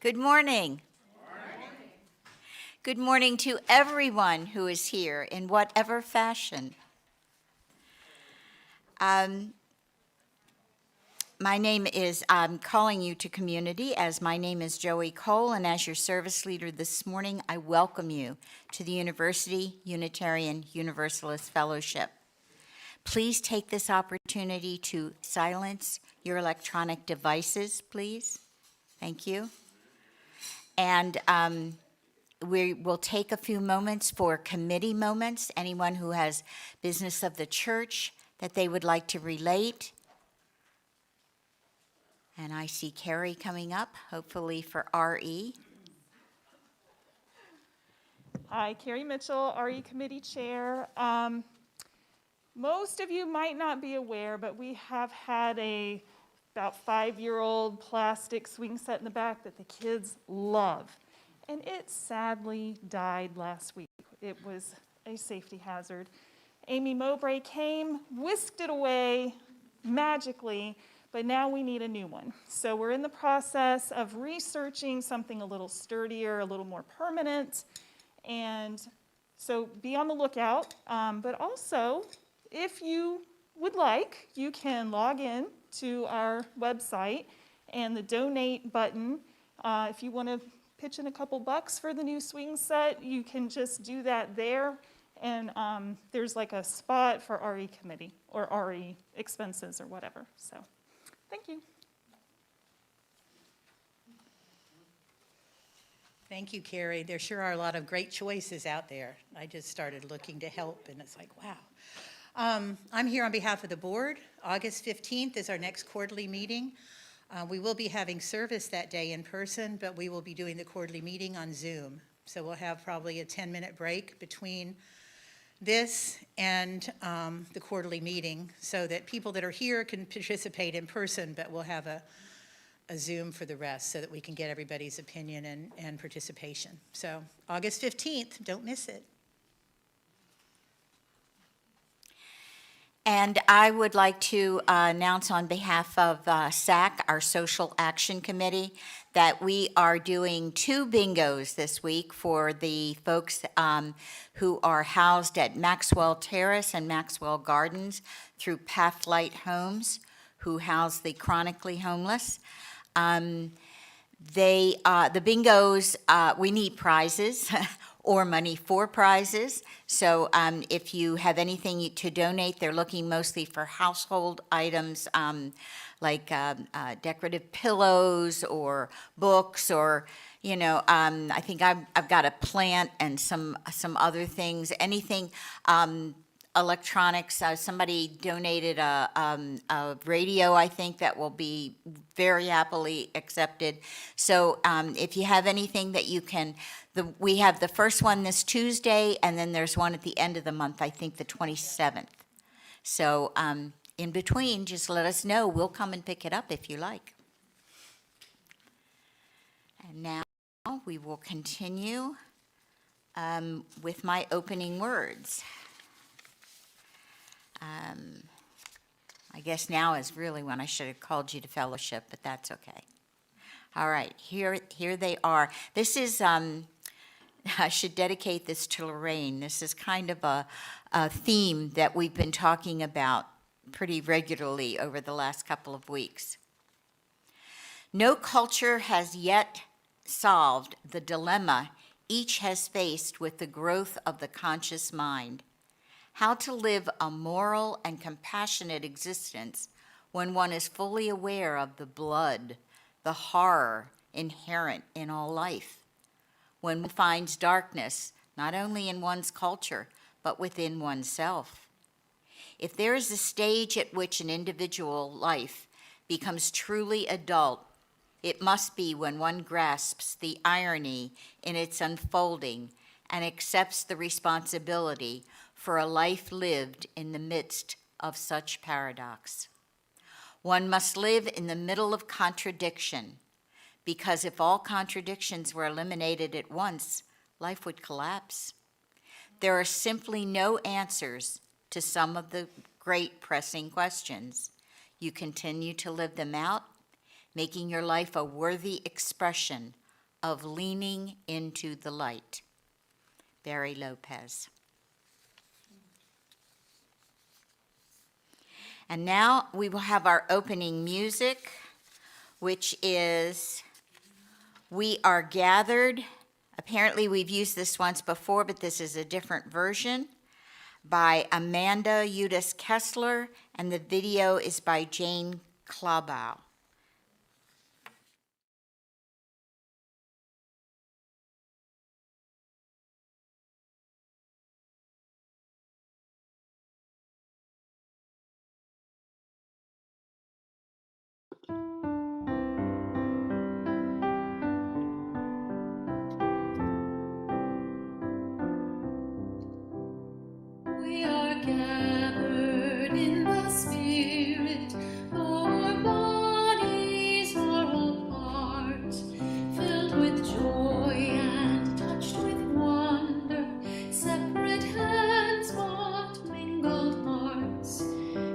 Good morning. Good morning to everyone who is here in whatever fashion. My name is, I'm calling you to community as my name is Joey Cole, and as your service leader this morning, I welcome you to the University Unitarian Universalist Fellowship. Please take this opportunity to silence your electronic devices, please. Thank you. And we will take a few moments for committee moments. Anyone who has business of the church that they would like to relate. And I see Carrie coming up, hopefully for RE. Hi, Carrie Mitchell, RE Committee Chair. Most of you might not be aware, but we have had a about 5-year-old plastic swing set in the back that the kids love. And it sadly died last week. It was a safety hazard. Amy Mowbray came, whisked it away magically, but now we need a new one. So we're in the process of researching something a little sturdier, a little more permanent. And so be on the lookout. But also, if you would like, you can log in to our website and the donate button. If you want to pitch in a couple bucks for the new swing set, you can just do that there. And there's like a spot for RE committee or RE expenses or whatever. So thank you. Thank you, Carrie. There sure are a lot of great choices out there. I just started looking to help, and it's like, wow. I'm here on behalf of the board. August 15th is our next quarterly meeting. We will be having service that day in person, but we will be doing the quarterly meeting on Zoom. So we'll have probably a 10-minute break between this and the quarterly meeting so that people that are here can participate in person, but we'll have a Zoom for the rest so that we can get everybody's opinion and participation. So August 15th, don't miss it. And I would like to announce on behalf of SAC, our Social Action Committee, that we are doing 2 bingos this week for the folks who are housed at Maxwell Terrace and Maxwell Gardens through Pathlight Homes, who house the chronically homeless. The bingos, we need prizes or money for prizes. So if you have anything to donate, they're looking mostly for household items like decorative pillows or books or, you know, I think I've got a plant and some other things, anything electronics. Somebody donated a radio, I think, that will be very happily accepted. So if you have anything that you can, we have the first one this Tuesday, and then there's one at the end of the month, I think the 27th. So in between, just let us know. We'll come and pick it up if you like. And now we will continue with my opening words. I guess now is really when I should have called you to fellowship, but that's okay. All right, here they are. This is, I should dedicate this to Lorraine. This is kind of a theme that we've been talking about pretty regularly over the last couple of weeks. No culture has yet solved the dilemma each has faced with the growth of the conscious mind. How to live a moral and compassionate existence when one is fully aware of the blood, the horror inherent in all life. When one finds darkness, not only in one's culture, but within oneself. If there is a stage at which an individual life becomes truly adult, it must be when one grasps the irony in its unfolding and accepts the responsibility for a life lived in the midst of such paradox. One must live in the middle of contradiction, because if all contradictions were eliminated at once, life would collapse. There are simply no answers to some of the great pressing questions. You continue to live them out, making your life a worthy expression of leaning into the light. Barry Lopez. And now we will have our opening music, which is We Are Gathered. Apparently we've used this once before, but this is a different version by Amanda Udis Kessler, and the video is by Jane Klabau. We are gathered in the Spirit, our bodies are apart, filled with joy and touched with wonder, separate hands but mingled hearts,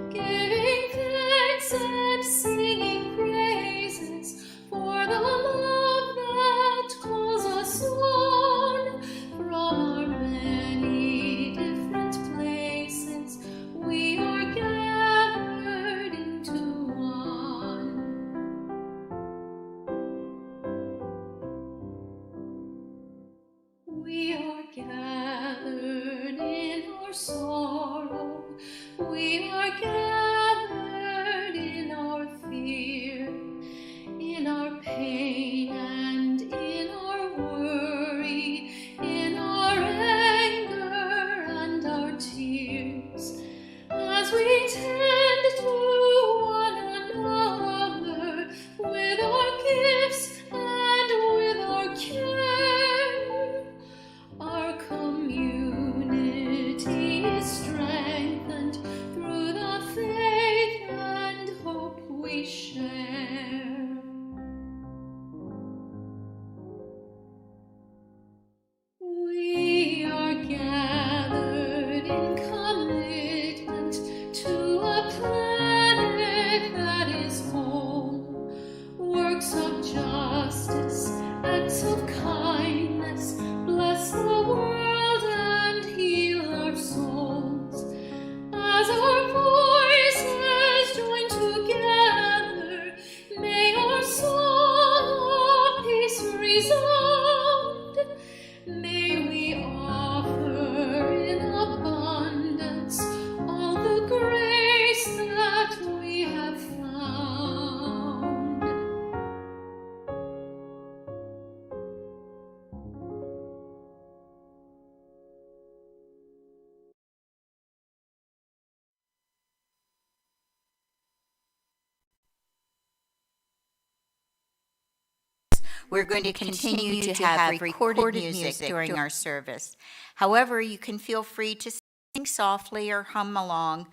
giving thanks and singing praises for the love that calls us on from our many different places. We are gathered into one. We are gathered in our sorrow. We are gathered in our fear, in our pain and in our worry, in our anger and our tears, as we tend to one another with our gifts and with our care. Our community is strengthened through the faith and hope we share. We are gathered in commitment to a planet that is whole. Works of justice, acts of kindness, bless the world and heal our souls. As our voices join together, may our song of peace resound. May we offer in abundance all the grace that we have found. We're going to continue to have recorded music during our service. However, you can feel free to sing softly or hum along.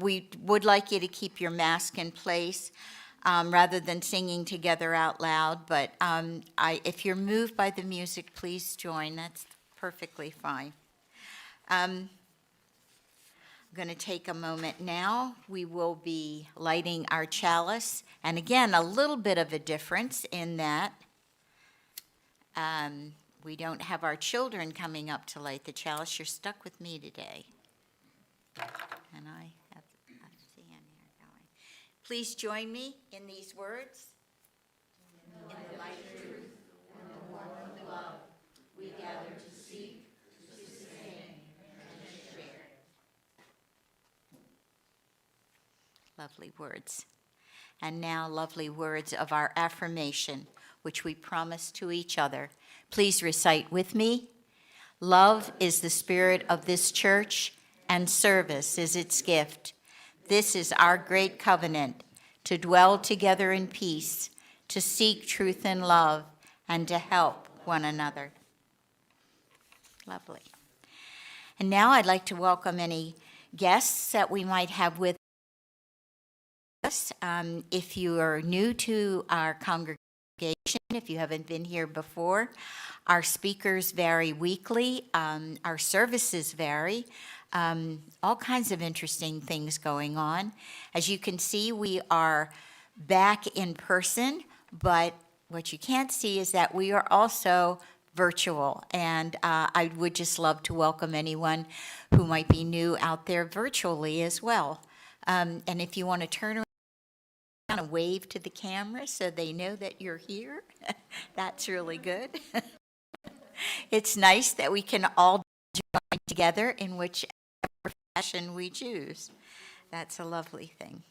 We would like you to keep your mask in place rather than singing together out loud. But if you're moved by the music, please join. That's perfectly fine. I'm going to take a moment now. We will be lighting our chalice. And again, a little bit of a difference in that we don't have our children coming up to light the chalice. You're stuck with me today. And I have Sam here going. Please join me in these words. In the light of truth and the warmth of love, we gather to seek, to sustain, and to share. Lovely words. And now, lovely words of our affirmation, which we promise to each other. Please recite with me. Love is the spirit of this church, and service is its gift. This is our great covenant, to dwell together in peace, to seek truth and love, and to help one another. Lovely. And now I'd like to welcome any guests that we might have with us. If you are new to our congregation, if you haven't been here before, our speakers vary weekly. Our services vary. All kinds of interesting things going on. As you can see, we are back in person, but what you can't see is that we are also virtual, and I would just love to welcome anyone who might be new out there virtually as well. And if you want to turn around and wave to the camera so they know that you're here, that's really good. It's nice that we can all join together in whichever fashion we choose. That's a lovely thing.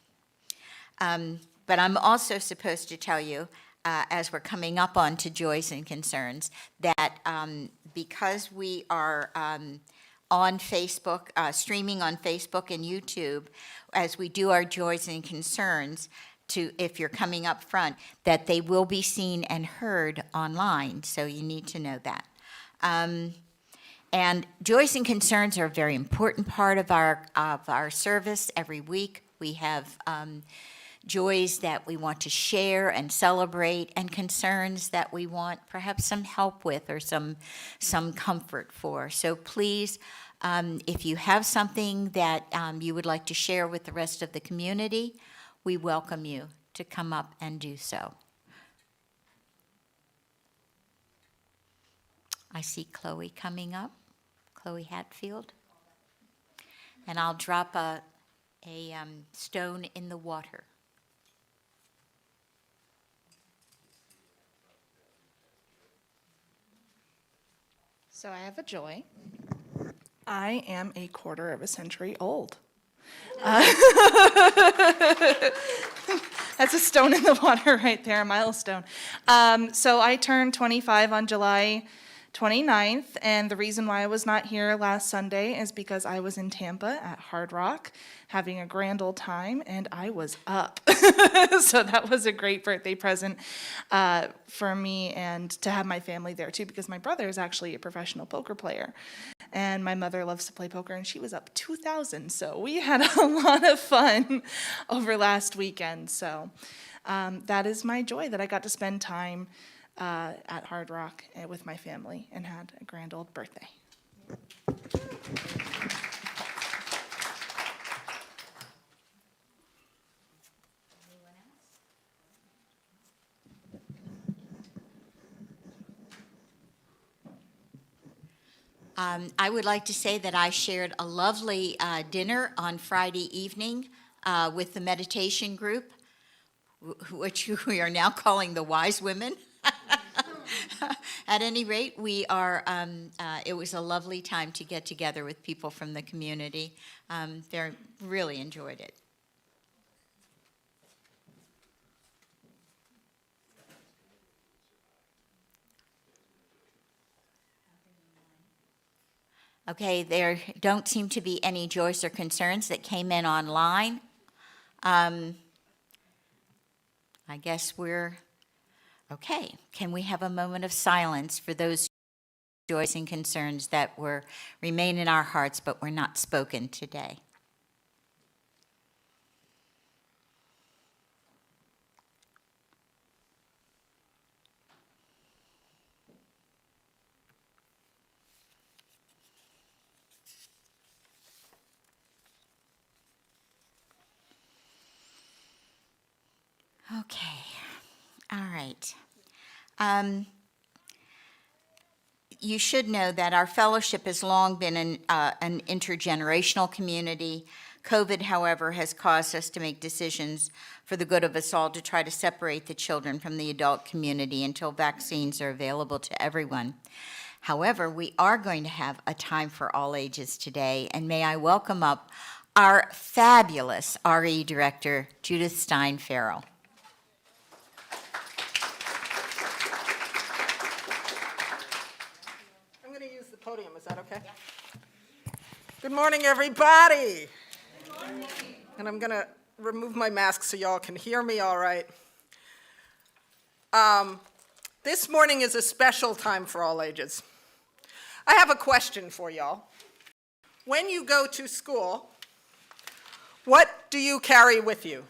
But I'm also supposed to tell you, as we're coming up on to Joys and Concerns, that because we are on Facebook, streaming on Facebook and YouTube, as we do our Joys and Concerns, if you're coming up front, that they will be seen and heard online, so you need to know that. And Joys and Concerns are a very important part of our service. Every week we have joys that we want to share and celebrate, and concerns that we want perhaps some help with or some comfort for. So please, if you have something that you would like to share with the rest of the community, we welcome you to come up and do so. I see Chloe coming up, Chloe Hatfield. And I'll drop a stone in the water. So I have a joy. I am a quarter of a century old. That's a stone in the water right there, a milestone. So I turned 25 on July 29th, and the reason why I was not here last Sunday is because I was in Tampa at Hard Rock having a grand old time, and I was up. So that was a great birthday present for me, and to have my family there too, because my brother is actually a professional poker player, and my mother loves to play poker, and she was up 2,000. So we had a lot of fun over last weekend. So that is my joy, that I got to spend time at Hard Rock with my family and had a grand old birthday. I would like to say that I shared a lovely dinner on Friday evening with the meditation group, which we are now calling the Wise Women. At any rate, we are. It was a lovely time to get together with people from the community. They really enjoyed it. Okay, there don't seem to be any joys or concerns that came in online. I guess we're okay. Can we have a moment of silence for those joys and concerns that remain in our hearts but were not spoken today? Okay, all right. You should know that our fellowship has long been an intergenerational community. COVID, however, has caused us to make decisions for the good of us all to try to separate the children from the adult community until vaccines are available to everyone. However, we are going to have a time for all ages today, and may I welcome up our fabulous RE Director, Judith Stein-Farrell. Podium, is that okay? Yeah. Good morning, everybody. Good morning. And I'm going to remove my mask so y'all can hear me all right. This morning is a special time for all ages. I have a question for y'all. When you go to school, what do you carry with you?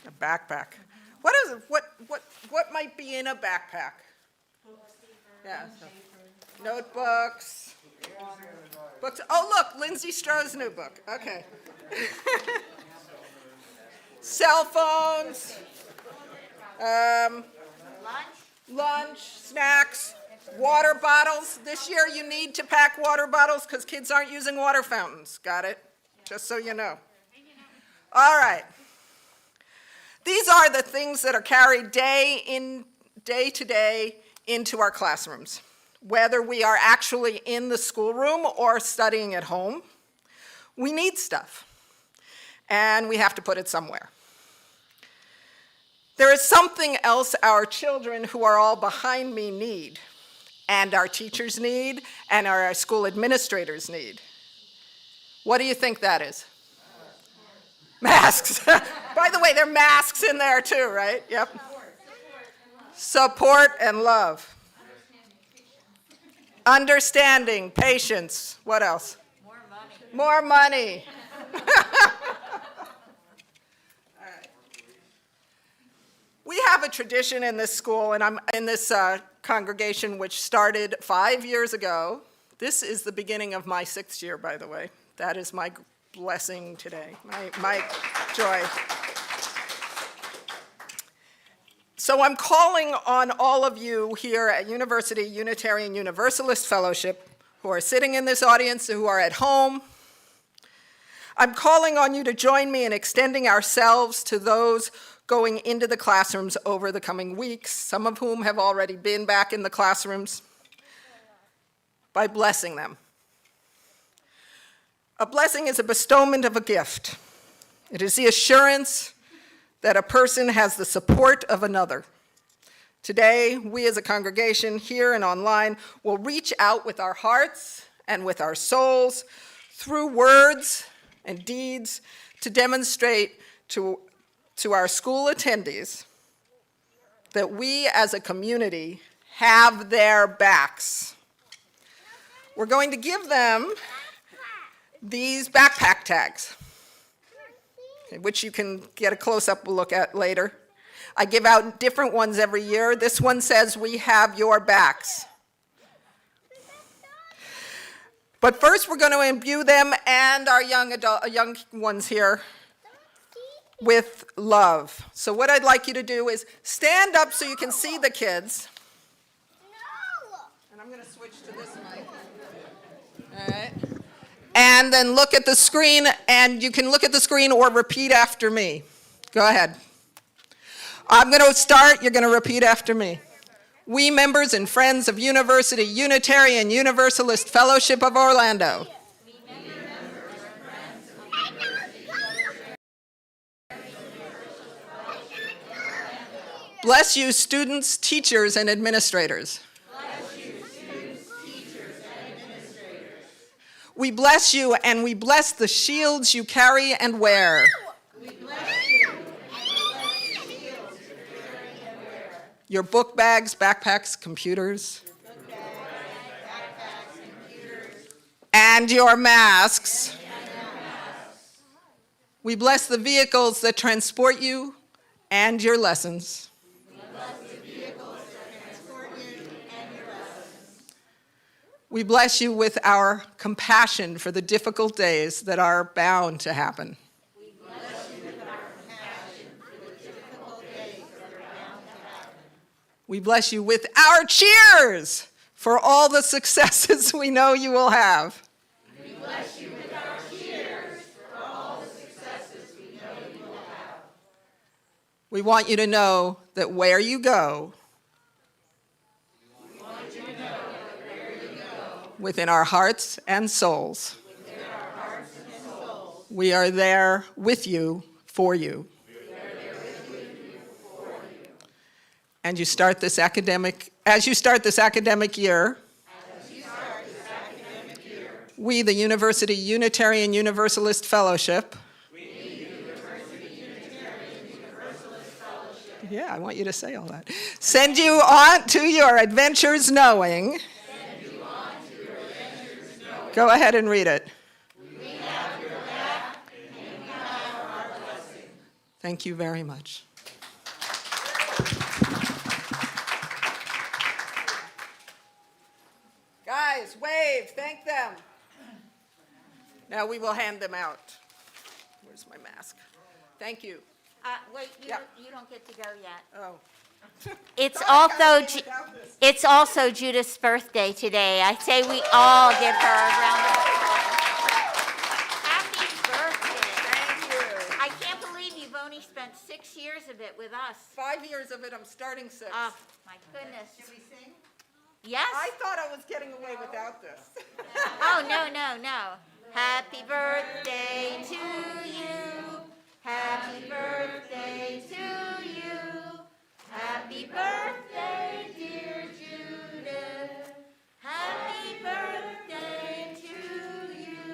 A backpack. What is it? What might be in a backpack? Yeah, so notebooks, books. Oh, look, Lindsay Stroh's new book. Okay. Cell phones. Lunch, snacks, water bottles. This year you need to pack water bottles because kids aren't using water fountains. Got it? Just so you know. All right. These are the things that are carried day to day into our classrooms, whether we are actually in the schoolroom or studying at home. We need stuff, and we have to put it somewhere. There is something else our children who are all behind me need, and our teachers need, and our school administrators need. What do you think that is? Masks. By the way, there are masks in there too, right? Yep. Support and love. Understanding, patience. What else? More money. We have a tradition in this school, and I'm in this congregation, which started 5 years ago. This is the beginning of my 6th year, by the way. That is my blessing today, my joy. So I'm calling on all of you here at University Unitarian Universalist Fellowship who are sitting in this audience, who are at home. I'm calling on you to join me in extending ourselves to those going into the classrooms over the coming weeks, some of whom have already been back in the classrooms, by blessing them. A blessing is a bestowment of a gift. It is the assurance that a person has the support of another. Today, we as a congregation here and online will reach out with our hearts and with our souls through words and deeds to demonstrate to our school attendees that we as a community have their backs. We're going to give them these backpack tags, which you can get a close-up look at later. I give out different ones every year. This one says, "We have your backs." But first, we're going to imbue them and our young ones here with love. So what I'd like you to do is stand up so you can see the kids. And I'm going to switch to this mic. All right. And then look at the screen, and you can look at the screen or repeat after me. Go ahead. I'm going to start. You're going to repeat after me. We, members and friends of University Unitarian Universalist Fellowship of Orlando, bless you, students, teachers, and administrators. We bless you, and we bless the shields you carry and wear. Your book bags, backpacks, computers. And your masks. We bless the vehicles that transport you and your lessons. We bless you with our compassion for the difficult days that are bound to happen. We bless you with our compassion for the difficult days that are bound to happen. We bless you with our cheers for all the successes we know you will have. We bless you with our cheers for all the successes we know you will have. We want you to know that where you go, within our hearts and souls, we are there with you, for you. And as you start this academic year, we, the University Unitarian Universalist Fellowship, yeah, I want you to say all that, send you on to your adventures knowing. Go ahead and read it. We have your back, and we have our blessing. Thank you very much. Guys, wave, thank them. Now we will hand them out. Where's my mask? Thank you. Wait, Yeah. you don't get to go yet. Oh. It's Thought I got also, away without this. it's also Judith's birthday today. I say we all give her a round of applause. Happy birthday. Thank you. I can't believe you've only spent 6 years of it with us. 5 years of it, I'm starting 6. Oh, my goodness. Should we sing? Yes? I thought I was getting away without this. Oh, no, no, no. Happy birthday to you. Happy birthday to you. Happy birthday, dear Judith. Happy birthday to you.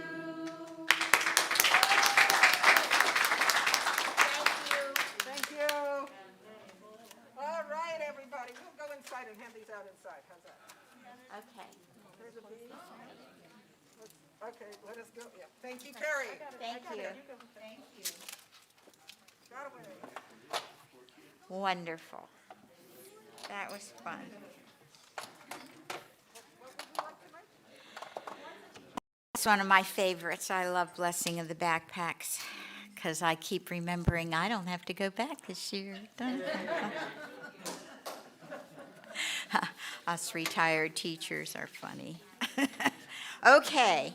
Thank you. Thank you. All right, everybody, we'll go inside and hand these out inside. How's that? Okay. Okay, let us go. Yeah. Thank you, Carrie. Thank you. Thank you. Got away. Wonderful. That was fun. It's one of my favorites. I love Blessing of the Backpacks because I keep remembering I don't have to go back this year. Don't I? Us retired teachers are funny. Okay.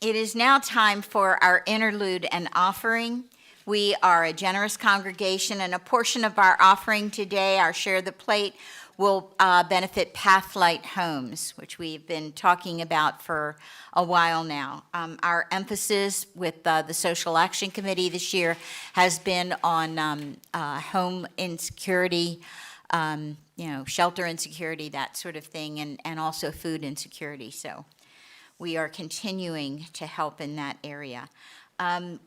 It is now time for our interlude and offering. We are a generous congregation, and a portion of our offering today, our Share the Plate, will benefit Pathlight Homes, which we've been talking about for a while now. Our emphasis with the Social Action Committee this year has been on home insecurity, shelter insecurity, that sort of thing, and also food insecurity. So we are continuing to help in that area.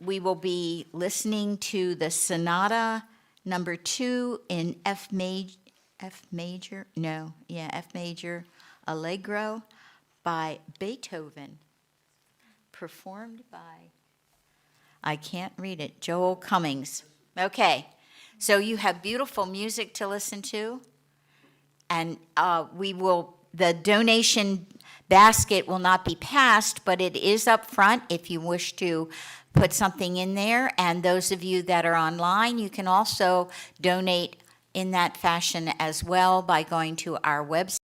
We will be listening to the Sonata number 2 in F major, Allegro by Beethoven, performed by, I can't read it, Joel Cummings. Okay, so you have beautiful music to listen to, and the donation basket will not be passed, but it is up front if you wish to put something in there. And those of you that are online, you can also donate in that fashion as well by going to our website.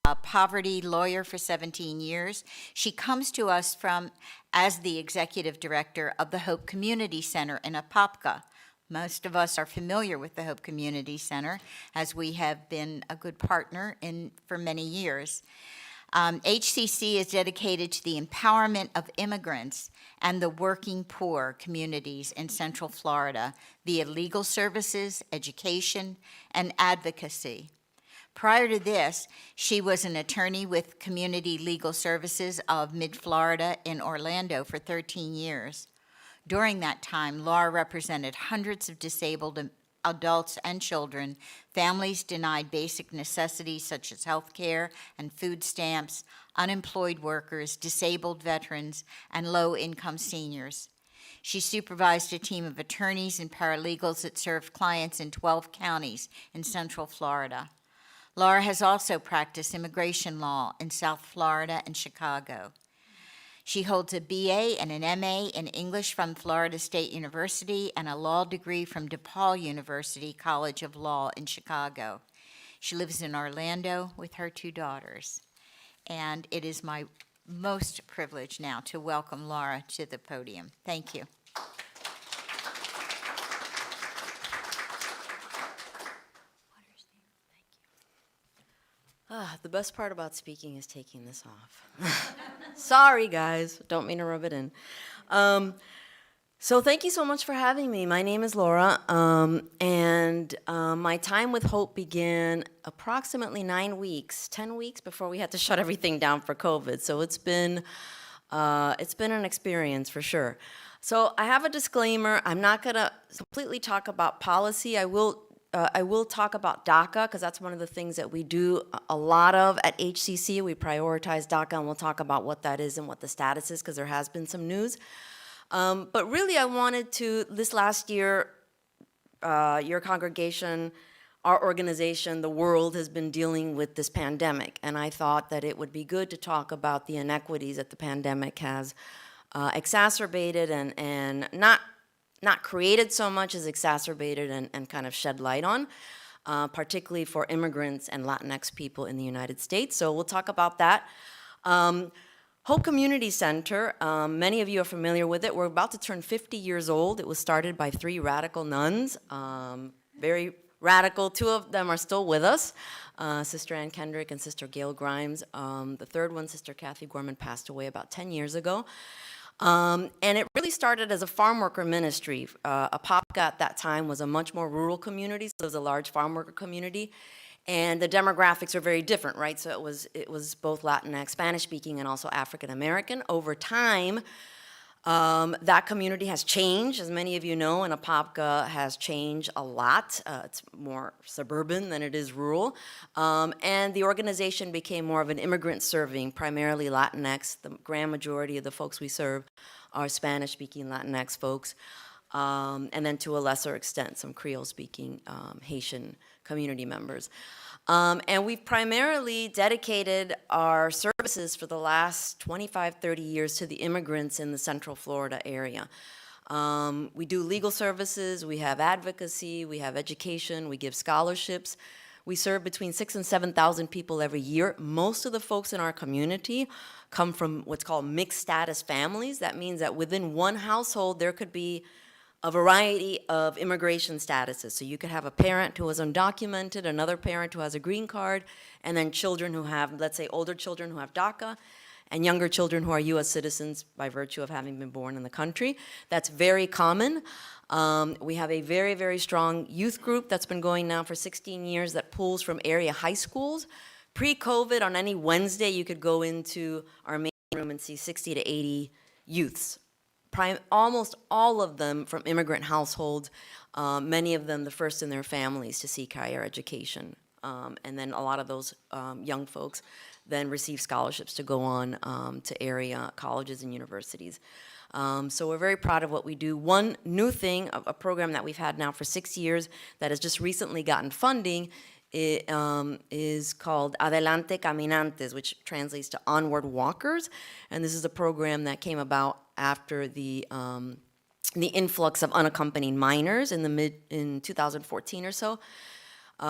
a poverty lawyer for 17 years. She comes to us as the executive director of the Hope Community Center in Apopka. Most of us are familiar with the Hope Community Center, as we have been a good partner for many years. HCC is dedicated to the empowerment of immigrants and the working poor communities in Central Florida via legal services, education, and advocacy. Prior to this, she was an attorney with Community Legal Services of Mid-Florida in Orlando for 13 years. During that time, Laura represented hundreds of disabled adults and children, families denied basic necessities such as health care and food stamps, unemployed workers, disabled veterans, and low-income seniors. She supervised a team of attorneys and paralegals that served clients in 12 counties in Central Florida. Laura has also practiced immigration law in South Florida and Chicago. She holds a BA and an MA in English from Florida State University and a law degree from DePaul University College of Law in Chicago. She lives in Orlando with her 2 daughters. And it is my most privilege now to welcome Laura to the podium. Thank you. The best part about speaking is taking this off. Sorry, guys. Don't mean to rub it in. So thank you so much for having me. My name is Laura, and my time with Hope began approximately 10 weeks before we had to shut everything down for COVID. So it's been an experience for sure. So I have a disclaimer. I'm not going to completely talk about policy. I will talk about DACA, because that's one of the things that we do a lot of at HCC. We prioritize DACA, and we'll talk about what that is and what the status is, because there has been some news. But really, I wanted to, this last year, your congregation, our organization, the world has been dealing with this pandemic, and I thought that it would be good to talk about the inequities that the pandemic has exacerbated and not created so much as exacerbated and kind of shed light on, particularly for immigrants and Latinx people in the United States. So we'll talk about that. Hope Community Center, many of you are familiar with it. We're about to turn 50 years old. It was started by 3 radical nuns, very radical. 2 of them are still with us, Sister Ann Kendrick and Sister Gail Grimes. The third one, Sister Kathy Gorman, passed away about 10 years ago. And it really started as a farm worker ministry. Apopka at that time was a much more rural community, so it was a large farm worker community. And the demographics are very different, right? So it was both Latinx, Spanish-speaking, and also African-American. Over time, that community has changed, as many of you know, and Apopka has changed a lot. It's more suburban than it is rural. And the organization became more of an immigrant serving, primarily Latinx. The grand majority of the folks we serve are Spanish-speaking Latinx folks. And then to a lesser extent, some Creole-speaking Haitian community members. And we've primarily dedicated our services for the last 25, 30 years to the immigrants in the Central Florida area. We do legal services, we have advocacy, we have education, we give scholarships. We serve between 6,000 and 7,000 people every year. Most of the folks in our community come from what's called mixed status families. That means that within one household, there could be a variety of immigration statuses. So you could have a parent who is undocumented, another parent who has a green card, and then children who have, let's say, older children who have DACA, and younger children who are U.S. citizens by virtue of having been born in the country. That's very common. We have a very, very strong youth group that's been going now for 16 years that pulls from area high schools. Pre-COVID, on any Wednesday, you could go into our main room and see 60 to 80 youths. Almost all of them from immigrant households, many of them the first in their families to seek higher education. And then a lot of those young folks then receive scholarships to go on to area colleges and universities. So we're very proud of what we do. One new thing, a program that we've had now for 6 years that has just recently gotten funding, is called Adelante Caminantes, which translates to Onward Walkers. And this is a program that came about after the influx of unaccompanied minors in 2014 or so.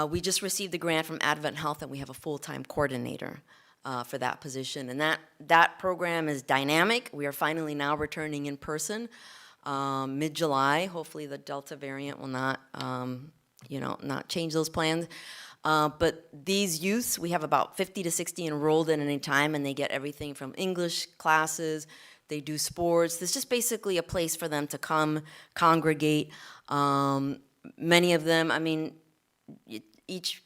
We just received the grant from Advent Health, and we have a full-time coordinator for that position. And that program is dynamic. We are finally now returning in person mid-July. Hopefully the Delta variant will not, not change those plans. But these youths, we have about 50 to 60 enrolled at any time, and they get everything from English classes, they do sports. There's just basically a place for them to come, congregate. Many of them, I mean, each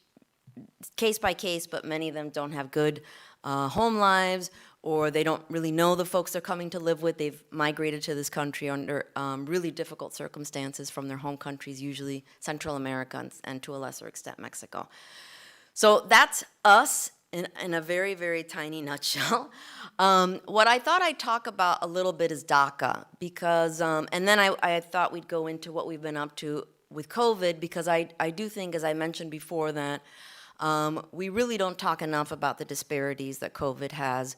case by case, but many of them don't have good home lives, or they don't really know the folks they're coming to live with. They've migrated to this country under really difficult circumstances from their home countries, usually Central America and to a lesser extent Mexico. So that's us in a very, very tiny nutshell. What I thought I'd talk about a little bit is DACA, because, and then I thought we'd go into what we've been up to with COVID, because I do think, as I mentioned before, that we really don't talk enough about the disparities that COVID has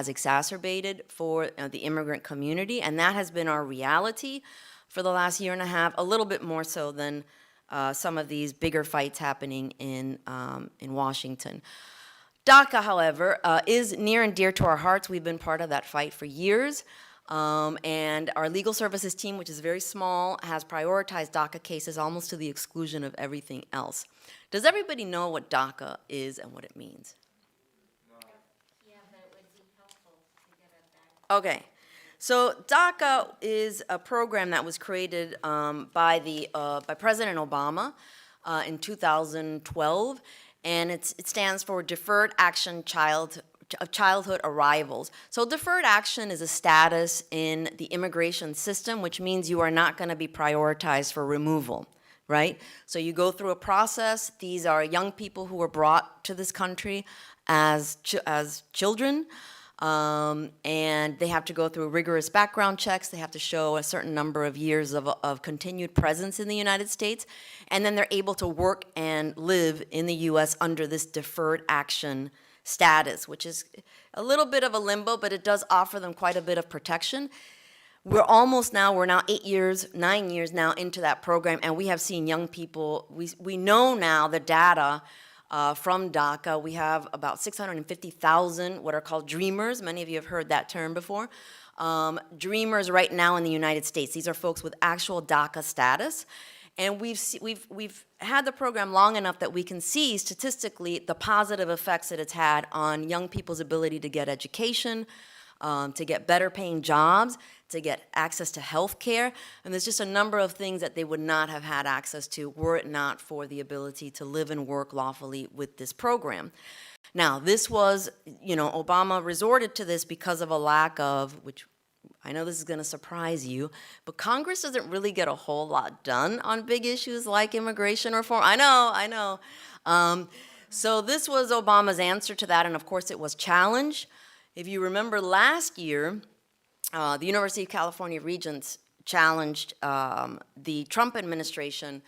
exacerbated for the immigrant community, and that has been our reality for the last year and a half, a little bit more so than some of these bigger fights happening in Washington. DACA, however, is near and dear to our hearts. We've been part of that fight for years. And our legal services team, which is very small, has prioritized DACA cases almost to the exclusion of everything else. Does everybody know what DACA is and what it means? Yeah, but it would be helpful to get it back. Okay. So DACA is a program that was created by President Obama in 2012, and it stands for Deferred Action Childhood Arrivals. So deferred action is a status in the immigration system, which means you are not going to be prioritized for removal, right? So you go through a process. These are young people who were brought to this country as children, and they have to go through rigorous background checks. They have to show a certain number of years of continued presence in the United States, and then they're able to work and live in the U.S. under this deferred action status, which is a little bit of a limbo, but it does offer them quite a bit of protection. We're now 9 years now into that program, and we have seen young people, we know now the data from DACA. We have about 650,000 what are called dreamers. Many of you have heard that term before. Dreamers right now in the United States. These are folks with actual DACA status. And we've had the program long enough that we can see statistically the positive effects that it's had on young people's ability to get education, to get better paying jobs, to get access to health care. And there's just a number of things that they would not have had access to were it not for the ability to live and work lawfully with this program. Now, this was, Obama resorted to this because of a lack of, which I know this is going to surprise you, but Congress doesn't really get a whole lot done on big issues like immigration reform. I know. So this was Obama's answer to that, and of course it was challenged. If you remember last year, the University of California Regents challenged the Trump administration,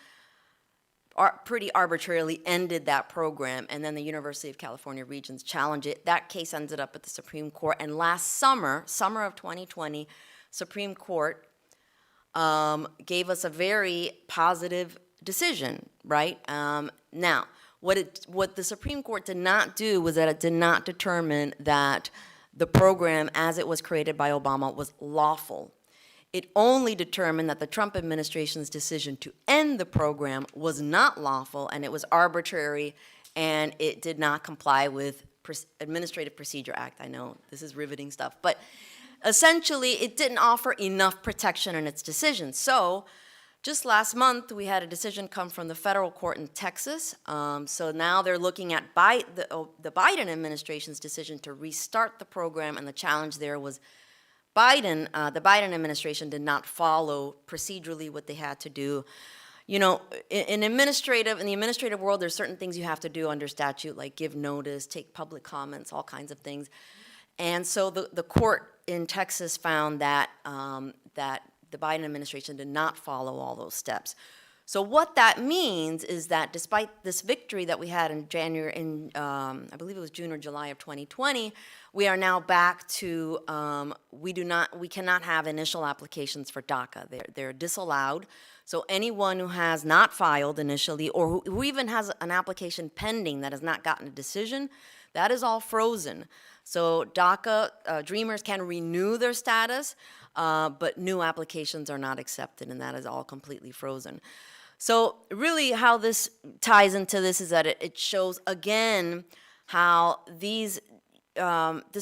pretty arbitrarily ended that program, and then the University of California Regents challenged it. That case ended up at the Supreme Court, and last summer of 2020, Supreme Court gave us a very positive decision, right? Now, what the Supreme Court did not do was that it did not determine that the program as it was created by Obama was lawful. It only determined that the Trump administration's decision to end the program was not lawful, and it was arbitrary, and it did not comply with Administrative Procedure Act. I know this is riveting stuff, but essentially it didn't offer enough protection in its decision. So just last month, we had a decision come from the federal court in Texas. So now they're looking at the Biden administration's decision to restart the program, and the challenge there was the Biden administration did not follow procedurally what they had to do. In the administrative world, there's certain things you have to do under statute, like give notice, take public comments, all kinds of things. And so the court in Texas found that the Biden administration did not follow all those steps. So what that means is that despite this victory that we had in January, I believe it was June or July of 2020, we are now back to, we cannot have initial applications for DACA. They're disallowed. So anyone who has not filed initially, or who even has an application pending that has not gotten a decision, that is all frozen. So DACA, Dreamers can renew their status, but new applications are not accepted, and that is all completely frozen. So really how this ties into this is that it shows again how this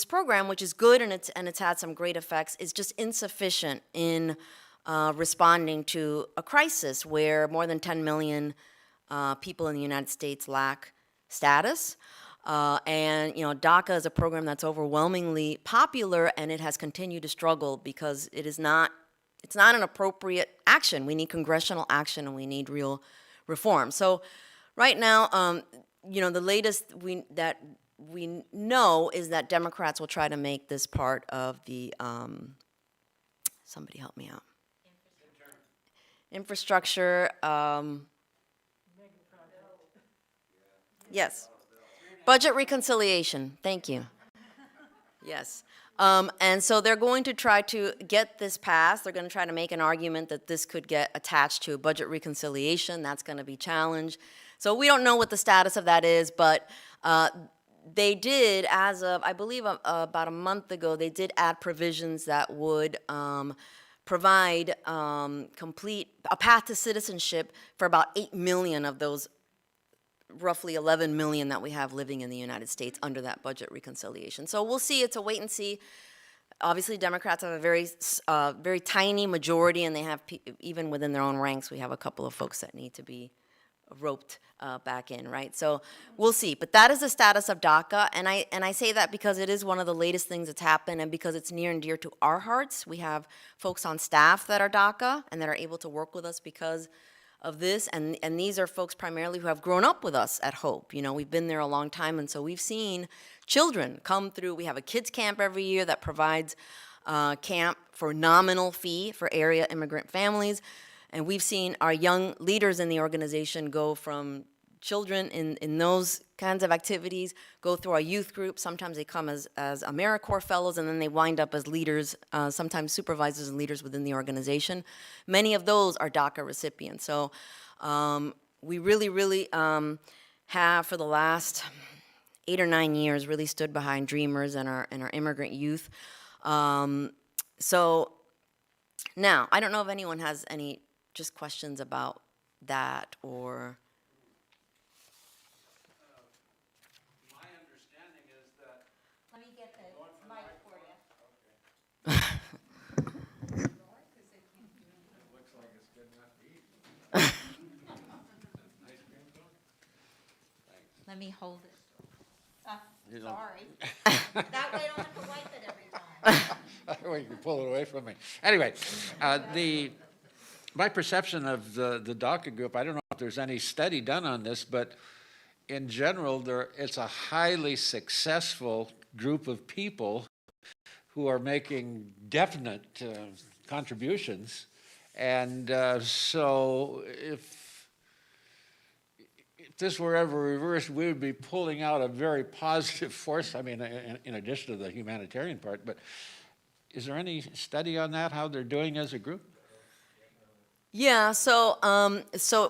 program, which is good and it's had some great effects, is just insufficient in responding to a crisis where more than 10 million people in the United States lack status. And DACA is a program that's overwhelmingly popular, and it has continued to struggle because it's not an appropriate action. We need congressional action, and we need real reform. So right now, the latest that we know is that Democrats will try to make this part of the, somebody help me out. Infrastructure, yes. Budget reconciliation, thank you. Yes. And so they're going to try to get this passed. They're going to try to make an argument that this could get attached to budget reconciliation. That's going to be challenged. So we don't know what the status of that is, but they did, as of, I believe, about a month ago, they did add provisions that would provide a path to citizenship for about 8 million of those roughly 11 million that we have living in the United States under that budget reconciliation. So we'll see. It's a wait and see. Obviously, Democrats have a very tiny majority, and they have, even within their own ranks, we have a couple of folks that need to be roped back in, right? So we'll see. But that is the status of DACA, and I say that because it is one of the latest things that's happened, and because it's near and dear to our hearts. We have folks on staff that are DACA and that are able to work with us because of this, and these are folks primarily who have grown up with us at Hope. We've been there a long time, and so we've seen children come through. We have a kids camp every year that provides camp for nominal fee for area immigrant families, and we've seen our young leaders in the organization go from children in those kinds of activities, go through our youth group. Sometimes they come as AmeriCorps fellows, and then they wind up as leaders, sometimes supervisors and leaders within the organization. Many of those are DACA recipients. So we really have, for the last 8 or 9 years, really stood behind Dreamers and our immigrant youth. So now, I don't know if anyone has any just questions about that or... Let me get the mic for you. Let me hold it. Sorry. That way I don't have to wipe it every time. Well, you can pull it away from me. Anyway, my perception of the DACA group, I don't know if there's any study done on this, but in general, it's a highly successful group of people who are making definite contributions. And so if this were ever reversed, we would be pulling out a very positive force, I mean, in addition to the humanitarian part. But is there any study on that, how they're doing as a group? Yeah, so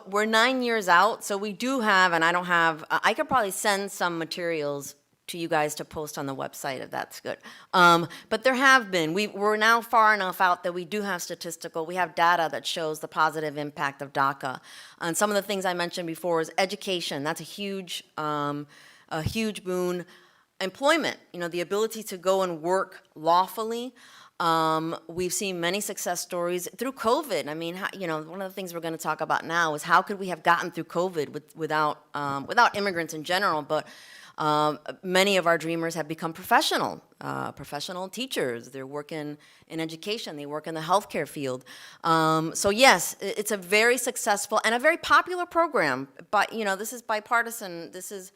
we're 9 years out, so we do have, and I don't have, I could probably send some materials to you guys to post on the website if that's good. But there have been, we're now far enough out that we do have we have data that shows the positive impact of DACA. And some of the things I mentioned before is education. That's a huge boon. Employment, the ability to go and work lawfully. We've seen many success stories through COVID. I mean, one of the things we're going to talk about now is how could we have gotten through COVID without immigrants in general, but many of our Dreamers have become professional teachers. They're working in education. They work in the healthcare field. So yes, it's a very successful and a very popular program. But this is bipartisan. This is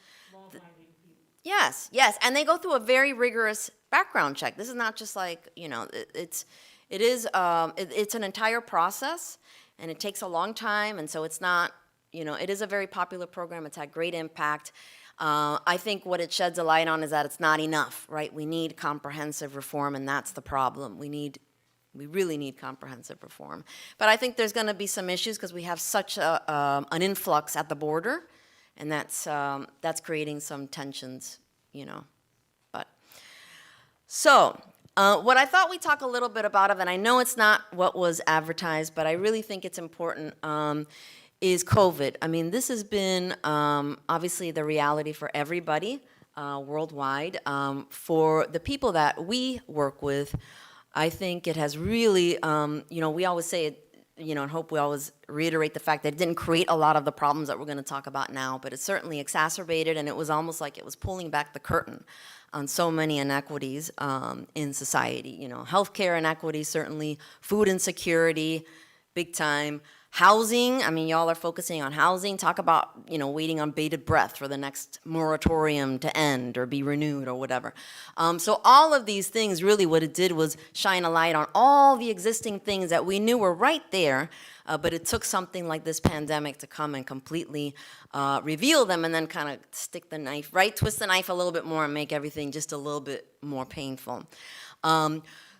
yes, and they go through a very rigorous background check. This is not just like it's an entire process. and it takes a long time, and so it's not, it is a very popular program. It's had great impact. I think what it sheds a light on is that it's not enough, right? We need comprehensive reform, and that's the problem. We really need comprehensive reform. But I think there's going to be some issues because we have such an influx at the border, and that's creating some tensions, But so what I thought we'd talk a little bit about, and I know it's not what was advertised, but I really think it's important, is COVID. I mean, this has been obviously the reality for everybody worldwide. For the people that we work with, I think it has really, we always say it, and hope we always reiterate the fact that it didn't create a lot of the problems that we're going to talk about now, but it certainly exacerbated, and it was almost like it was pulling back the curtain on so many inequities in society. Healthcare inequities, certainly, food insecurity, big time. Housing, I mean, y'all are focusing on housing. Talk about, waiting on bated breath for the next moratorium to end or be renewed or whatever. So all of these things, really what it did was shine a light on all the existing things that we knew were right there, but it took something like this pandemic to come and completely reveal them and then kind of stick the knife, right? Twist the knife a little bit more and make everything just a little bit more painful.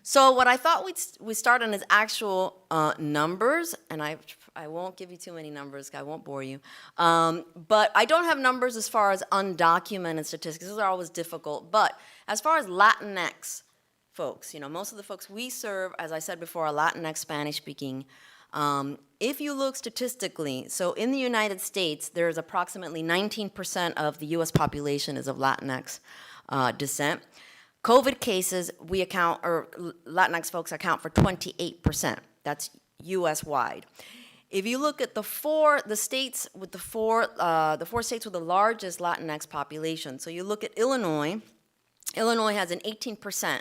So what I thought we'd start on is actual numbers, and I won't give you too many numbers, I won't bore you. But I don't have numbers as far as undocumented statistics. Those are always difficult. But as far as Latinx folks, most of the folks we serve, as I said before, are Latinx Spanish speaking. If you look statistically, so in the United States, there's approximately 19% of the US population is of Latinx descent. COVID cases, Latinx folks account for 28%. That's US-wide. If you look at the four states with the four states with the largest Latinx population, so you look at Illinois. Illinois has an 18%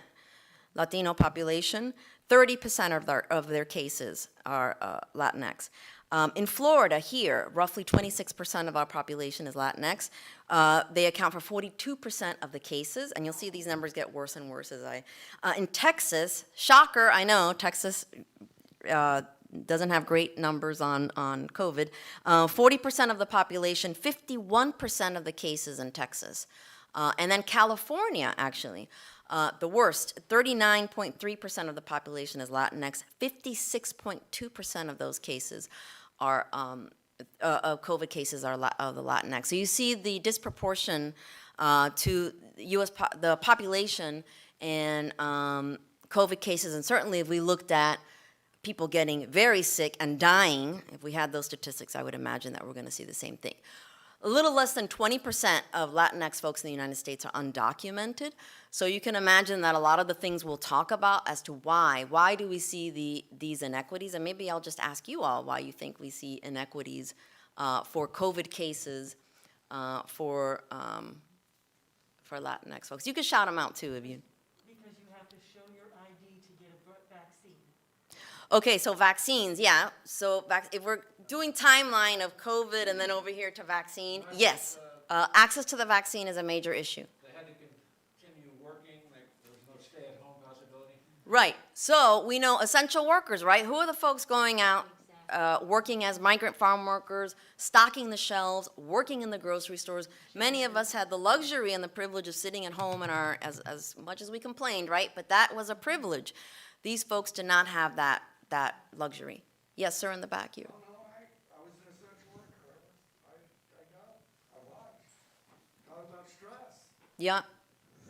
Latino population. 30% of their cases are Latinx. In Florida, here, roughly 26% of our population is Latinx. They account for 42% of the cases, and you'll see these numbers get worse and worse as in Texas, shocker, I know, Texas doesn't have great numbers on COVID. 40% of the population, 51% of the cases in Texas. And then California, actually, the worst, 39.3% of the population is Latinx. 56.2% of those cases are, of COVID cases are of the Latinx. So you see the disproportion to the population and COVID cases, and certainly if we looked at people getting very sick and dying, if we had those statistics, I would imagine that we're going to see the same thing. A little less than 20% of Latinx folks in the United States are undocumented. So you can imagine that a lot of the things we'll talk about as to why do we see these inequities, and maybe I'll just ask you all why you think we see inequities for COVID cases for Latinx folks. You can shout them out too if you. Because you have to show your ID to get a vaccine. Okay, so vaccines, yeah. So if we're doing timeline of COVID and then over here to vaccine, yes. Access to the vaccine is a major issue. They had to continue working, like there was no stay-at-home possibility. Right. So we know essential workers, right? Who are the folks going out, working as migrant farm workers, stocking the shelves, working in the grocery stores? Many of us had the luxury and the privilege of sitting at home and as much as we complained, right? But that was a privilege. These folks did not have that luxury. Yes, sir, in the back here. I was an essential worker. I know. I was. Talk about stress. Yeah,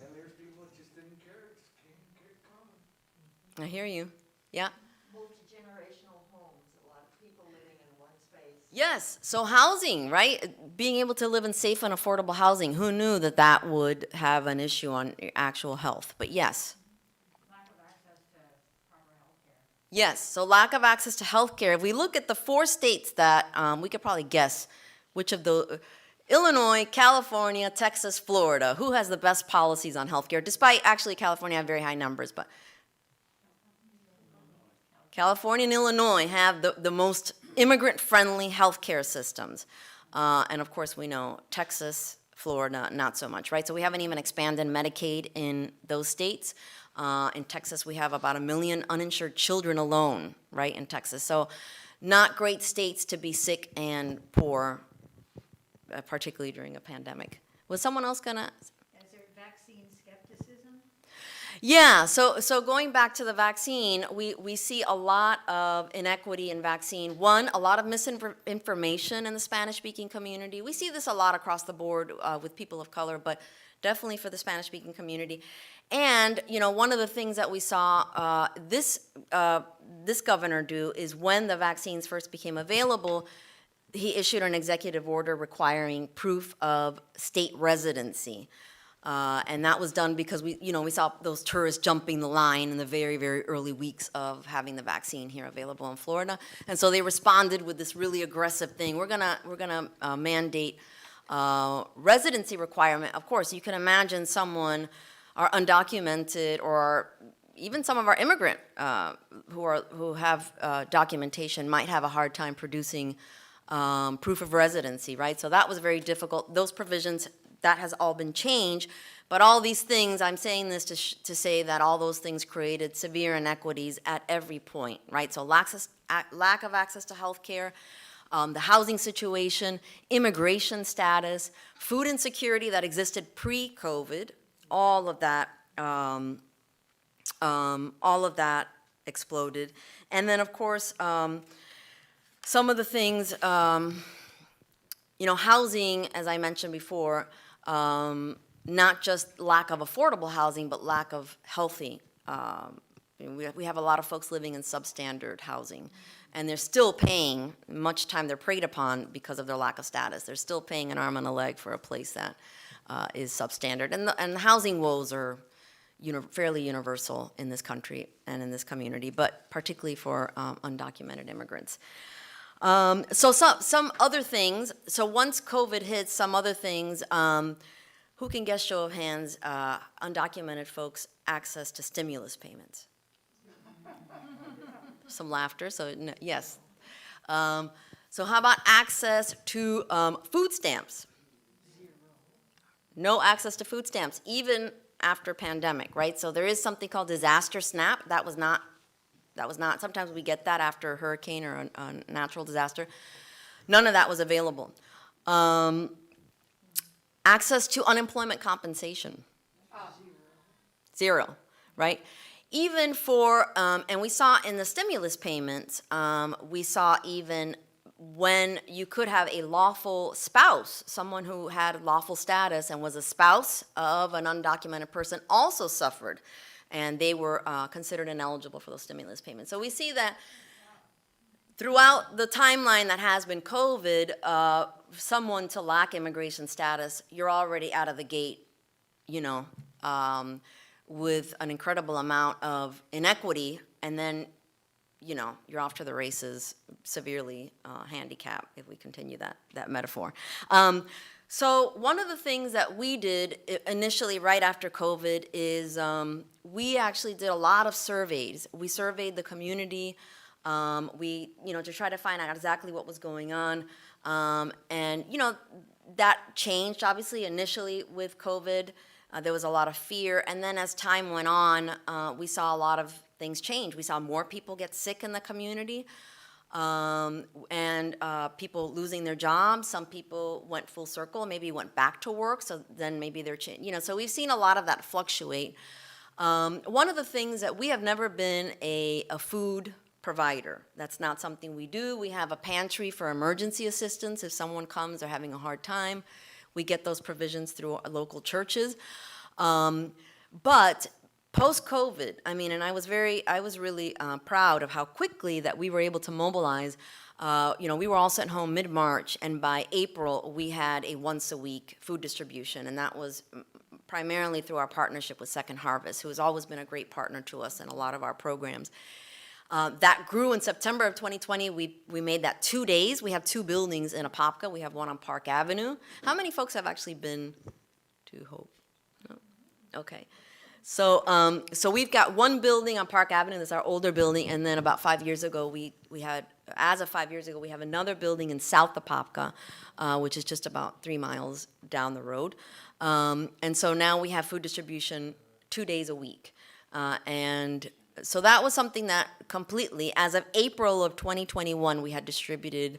And there's people that just didn't care. It just kept coming. I hear you. Yeah. Multi-generational homes, a lot of people living in one space. Yes, so housing, right? Being able to live in safe and affordable housing. Who knew that would have an issue on actual health? But yes. Lack of access to proper health care. Yes, so lack of access to health care. If we look at the four states that, we could probably guess which of the, Illinois, California, Texas, Florida, who has the best policies on health care? Despite actually California have very high numbers, but California and Illinois have the most immigrant-friendly health care systems. And of course, we know Texas, Florida, not so much, right? So we haven't even expanded Medicaid in those states. In Texas, we have about 1 million uninsured children alone, right, in Texas. So not great states to be sick and poor, particularly during a pandemic. Was someone else gonna? Is there vaccine skepticism? Yeah, so going back to the vaccine, we see a lot of inequity in vaccine. One, a lot of misinformation in the Spanish-speaking community. We see this a lot across the board with people of color, but definitely for the Spanish-speaking community. And, you know, one of the things that we saw this governor do is when the vaccines first became available, he issued an executive order requiring proof of state residency. And that was done because we saw those tourists jumping the line in the very, very early weeks of having the vaccine here available in Florida. And so they responded with this really aggressive thing. We're gonna mandate residency requirement. Of course, you can imagine someone are undocumented, or even some of our immigrant who have documentation might have a hard time producing proof of residency, right? So that was very difficult. Those provisions, that has all been changed, but all these things, I'm saying this to say that all those things created severe inequities at every point, right? So lack of access to health care, the housing situation, immigration status, food insecurity that existed pre-COVID, all of that exploded. And then, of course, some of the things, housing, as I mentioned before, not just lack of affordable housing, but lack of healthy. We have a lot of folks living in substandard housing, and they're still paying, much time they're preyed upon because of their lack of status. They're still paying an arm and a leg for a place that is substandard. And the housing woes are fairly universal in this country and in this community, but particularly for undocumented immigrants. So some other things, so once COVID hit, some other things, who can guess, show of hands, undocumented folks access to stimulus payments? Some laughter, so yes. So how about access to food stamps? No access to food stamps, even after pandemic, right? So there is something called disaster SNAP. That was not, sometimes we get that after a hurricane or a natural disaster. None of that was available. Access to unemployment compensation. Zero, right? Even for, and we saw in the stimulus payments, we saw even when you could have a lawful spouse, someone who had lawful status and was a spouse of an undocumented person also suffered, and they were considered ineligible for those stimulus payments. So we see that throughout the timeline that has been COVID, someone to lack immigration status, you're already out of the gate, with an incredible amount of inequity, and then you're off to the races, severely handicapped, if we continue that metaphor. So one of the things that we did initially right after COVID is we actually did a lot of surveys. We surveyed the community, to try to find out exactly what was going on. And that changed, obviously, initially with COVID. There was a lot of fear, and then as time went on, we saw a lot of things change. We saw more people get sick in the community, and people losing their jobs. Some people went full circle, maybe went back to work, so then maybe they're, so we've seen a lot of that fluctuate. One of the things that we have never been a food provider. That's not something we do. We have a pantry for emergency assistance. If someone comes, they're having a hard time, we get those provisions through our local churches. But post-COVID, and I was really proud of how quickly that we were able to mobilize. We were all sent home mid-March, and by April, we had a once-a-week food distribution, and that was primarily through our partnership with Second Harvest, who has always been a great partner to us in a lot of our programs. That grew in September of 2020. We made that 2 days. We have 2 buildings in Apopka. We have one on Park Avenue. How many folks have actually been to Hope? No? Okay. So we've got one building on Park Avenue. That's our older building. And then about 5 years ago, we have another building in South Apopka, which is just about 3 miles down the road. And so now we have food distribution 2 days a week. And So that was something that completely, as of April of 2021, we had distributed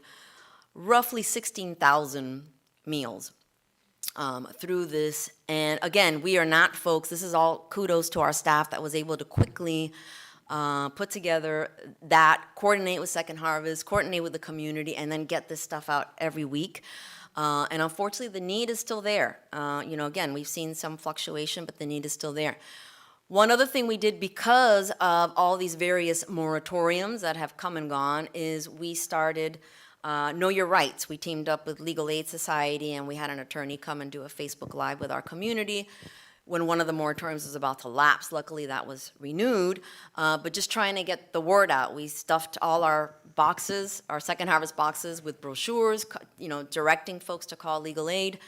roughly 16,000 meals through this. And again, we are not folks, this is all kudos to our staff that was able to quickly put together that, coordinate with Second Harvest, coordinate with the community, and then get this stuff out every week. And unfortunately, the need is still there. Again, we've seen some fluctuation, but the need is still there. One other thing we did because of all these various moratoriums that have come and gone is we started Know Your Rights. We teamed up with Legal Aid Society, and we had an attorney come and do a Facebook Live with our community when one of the moratoriums was about to lapse. Luckily, that was renewed, but just trying to get the word out. We stuffed all our boxes, our Second Harvest boxes, with brochures, directing folks to call legal aid.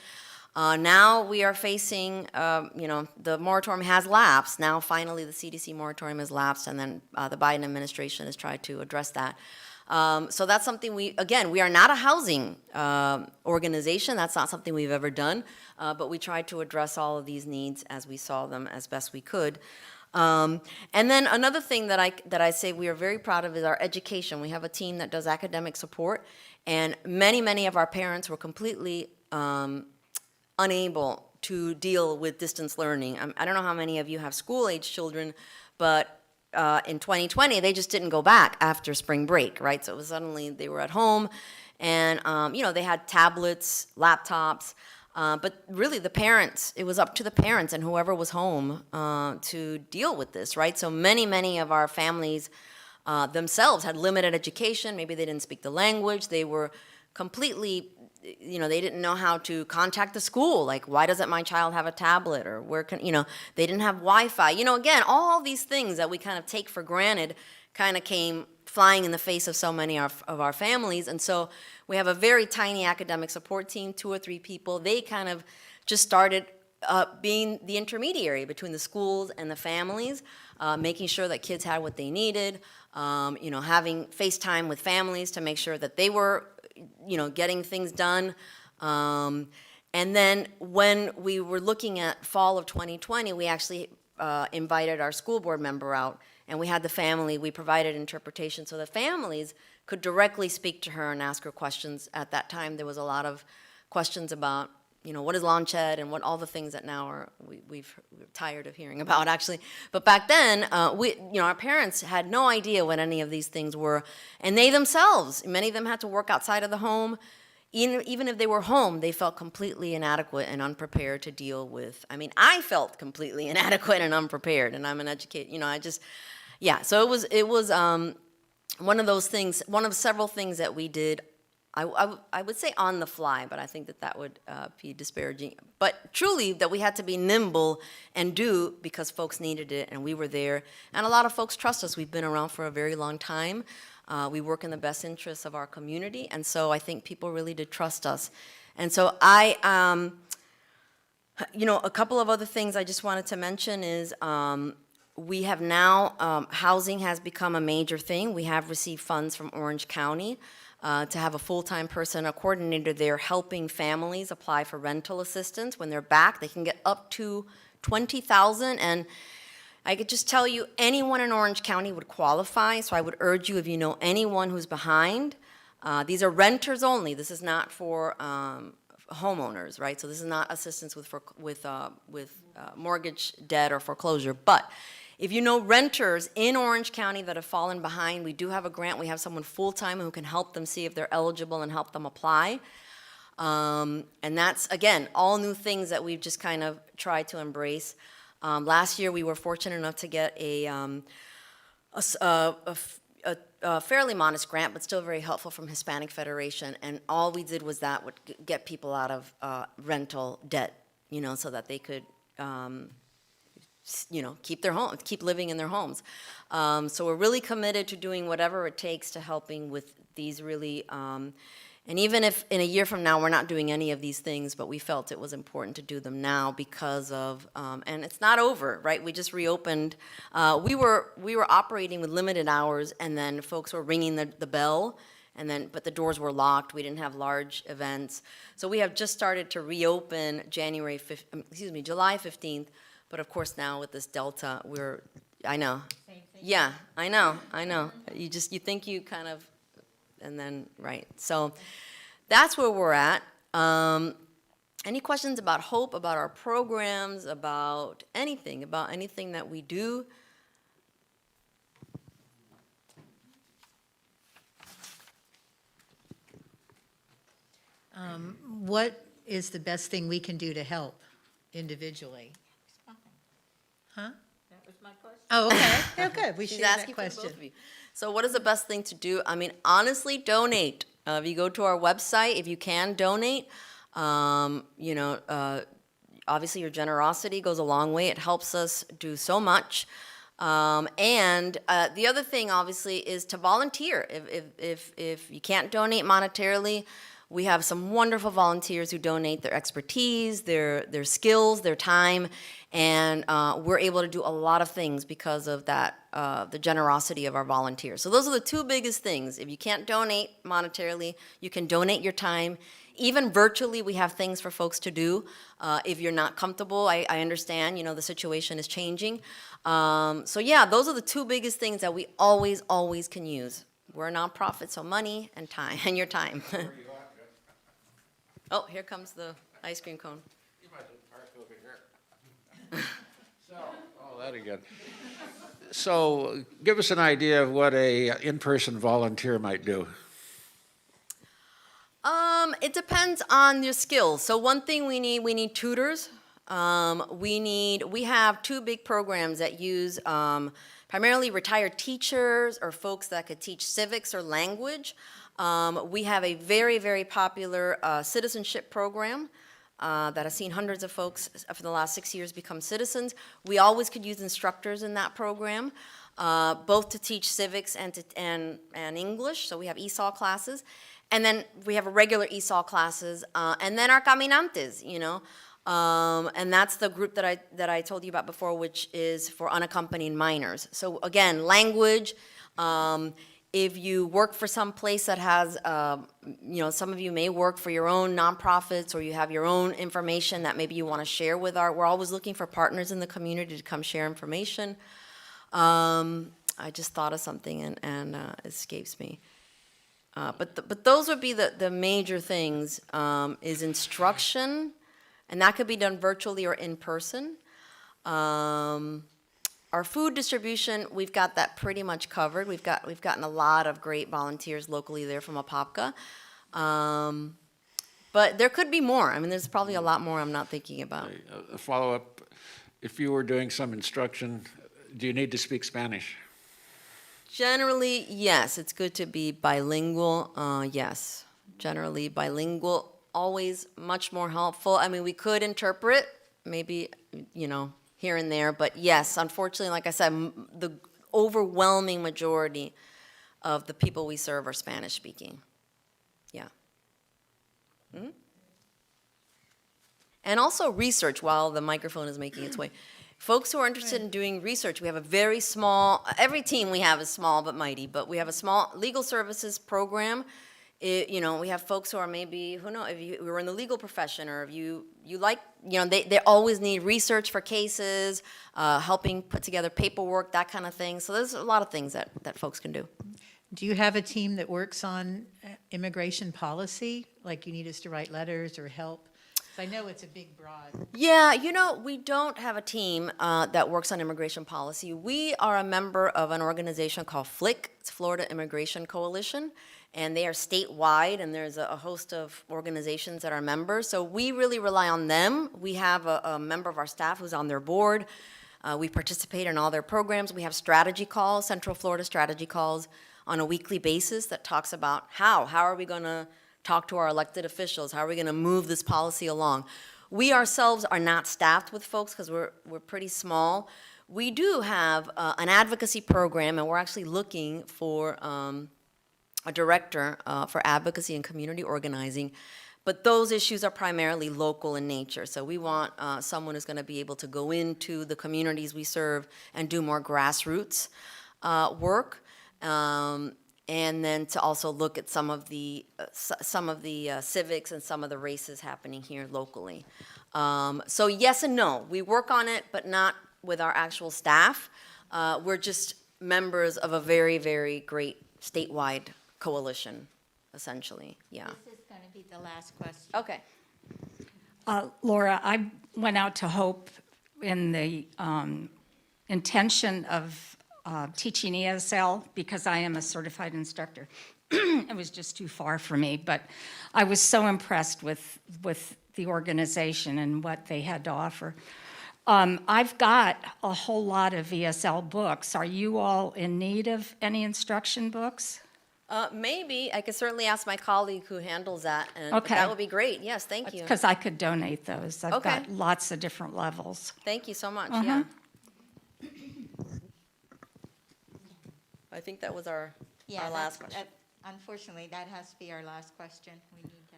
Now we are facing, the moratorium has lapsed. Now finally the CDC moratorium has lapsed, and then the Biden administration has tried to address that. So that's something we are not a housing organization. That's not something we've ever done, but we tried to address all of these needs as we saw them as best we could. And then another thing that I say we are very proud of is our education. We have a team that does academic support, and many of our parents were completely unable to deal with distance learning. I don't know how many of you have school-age children, but in 2020, they just didn't go back after spring break, right? So it was suddenly they were at home, and they had tablets, laptops, but really the parents, it was up to the parents and whoever was home to deal with this, right? So many of our families themselves had limited education. Maybe they didn't speak the language. They were completely, they didn't know how to contact the school. Like, why doesn't my child have a tablet? Or where can, they didn't have Wi-Fi. Again, all these things that we kind of take for granted kind of came flying in the face of so many of our families. And so we have a very tiny academic support team, 2 or 3 people. They kind of just started being the intermediary between the schools and the families, making sure that kids had what they needed, having FaceTime with families to make sure that they were getting things done. And then when we were looking at fall of 2020, we actually invited our school board member out, and we had the family, we provided interpretation so the families could directly speak to her and ask her questions. At that time, there was a lot of questions about, what is launch ed and what all the things that now we're tired of hearing about, actually. But back then, our parents had no idea what any of these things were. And they themselves, many of them had to work outside of the home. Even if they were home, they felt completely inadequate and unprepared to deal with. I felt completely inadequate and unprepared, and I'm an educator, So it was one of those things, one of several things that we did. I would say on the fly, but I think that would be disparaging. But truly, that we had to be nimble and do because folks needed it, and we were there. And a lot of folks trust us. We've been around for a very long time. We work in the best interests of our community, and so I think people really did trust us. And so a couple of other things I just wanted to mention is we have now, housing has become a major thing. We have received funds from Orange County to have a full-time person, a coordinator there, helping families apply for rental assistance. When they're back, they can get up to $20,000, and I could just tell you, anyone in Orange County would qualify, so I would urge you, if you know anyone who's behind, these are renters only. This is not for homeowners, right? So this is not assistance with mortgage debt or foreclosure, but if you know renters in Orange County that have fallen behind, we do have a grant. We have someone full-time who can help them see if they're eligible and help them apply. And that's, again, all new things that we've just kind of tried to embrace. Last year, we were fortunate enough to get a fairly modest grant, but still very helpful, from Hispanic Federation. And all we did was that would get people out of rental debt, so that they could keep living in their homes. So we're really committed to doing whatever it takes to helping with these really, and even if in a year from now we're not doing any of these things, but we felt it was important to do them now because of, and it's not over, right? We just reopened. We were operating with limited hours, and then folks were ringing the bell, but the doors were locked. We didn't have large events. So we have just started to reopen July 15th. But of course now with this Delta, I know. Same thing. Yeah, I know. You think you kind of, and then, right. So that's where we're at. Any questions about Hope, about our programs, about anything that we do? What is the best thing we can do to help individually? Huh? That was my question. Oh, okay. Oh, good. We She's shared that asking for both question. of you. So what is the best thing to do? I mean, honestly, donate. If you go to our website, if you can donate, obviously your generosity goes a long way. It helps us do so much. And the other thing, obviously, is to volunteer. If you can't donate monetarily, we have some wonderful volunteers who donate their expertise, their skills, their time, and we're able to do a lot of things because of that, the generosity of our volunteers. So those are the two biggest things. If you can't donate monetarily, you can donate your time. Even virtually, we have things for folks to do. If you're not comfortable, I understand, the situation is changing. So yeah, those are the two biggest things that we always can use. We're a nonprofit, so money and time, and your time. Oh, here comes the ice cream cone. You might just park over here. That again. So give us an idea of what a in-person volunteer might do. It depends on your skills. So one thing we need tutors. We have two big programs that use primarily retired teachers or folks that could teach civics or language. We have a very popular citizenship program that has seen hundreds of folks for the last 6 years become citizens. We always could use instructors in that program, both to teach civics and English. So we have ESOL classes. And then we have regular ESOL classes, and then our caminantes, and that's the group that I told you about before, which is for unaccompanied minors. So again, language. If you work for some place that has, some of you may work for your own nonprofits, or you have your own information that maybe you want to share with we're always looking for partners in the community to come share information. I just thought of something and it escapes me. But those would be the major things, is instruction, and that could be done virtually or in person. Our food distribution, we've got that pretty much covered. We've gotten a lot of great volunteers locally there from Apopka. But there could be more. I mean, there's probably a lot more I'm not thinking about. A follow-up, if you were doing some instruction, do you need to speak Spanish? Generally, yes. It's good to be bilingual. Yes. Generally, bilingual, always much more helpful. I mean, we could interpret, maybe, here and there. But yes, unfortunately, like I said, the overwhelming majority of the people we serve are Spanish speaking. Yeah. Mm-hmm. And also research while the microphone is making its way. Folks who are interested in doing research, we have a very small, every team we have is small but mighty, but we have a small legal services program. We have folks who are maybe, who knows, if you were in the legal profession, or if you like, they always need research for cases, helping put together paperwork, that kind of thing. So there's a lot of things that folks can do. Do you have a team that works on immigration policy? Like you need us to write letters or help? I know it's a big, broad. Yeah, we don't have a team that works on immigration policy. We are a member of an organization called FLIC, it's Florida Immigration Coalition, and they are statewide, and there's a host of organizations that are members. So we really rely on them. We have a member of our staff who's on their board. We participate in all their programs. We have strategy calls, Central Florida strategy calls, on a weekly basis that talks about how are we going to talk to our elected officials, how are we going to move this policy along. We ourselves are not staffed with folks because we're pretty small. We do have an advocacy program, and we're actually looking for a director for advocacy and community organizing. But those issues are primarily local in nature. So we want someone who's going to be able to go into the communities we serve and do more grassroots work. And then to also look at some of the civics and some of the races happening here locally. So yes and no, we work on it, but not with our actual staff. We're just members of a very, very great statewide coalition, essentially, yeah. This is going to be the last question. Okay. Laura, I went out to Hope in the intention of teaching ESL because I am a certified instructor. It was just too far for me, but I was so impressed with the organization and what they had to offer. I've got a whole lot of ESL books. Are you all in need of any instruction books? Maybe, I could certainly ask my colleague who handles that, and Okay. that would be great, yes, thank you. Because I could donate those. I've Okay. got lots of different levels. Thank you so much, yeah. I think that was our last question. Unfortunately, that has to be our last question. We need to.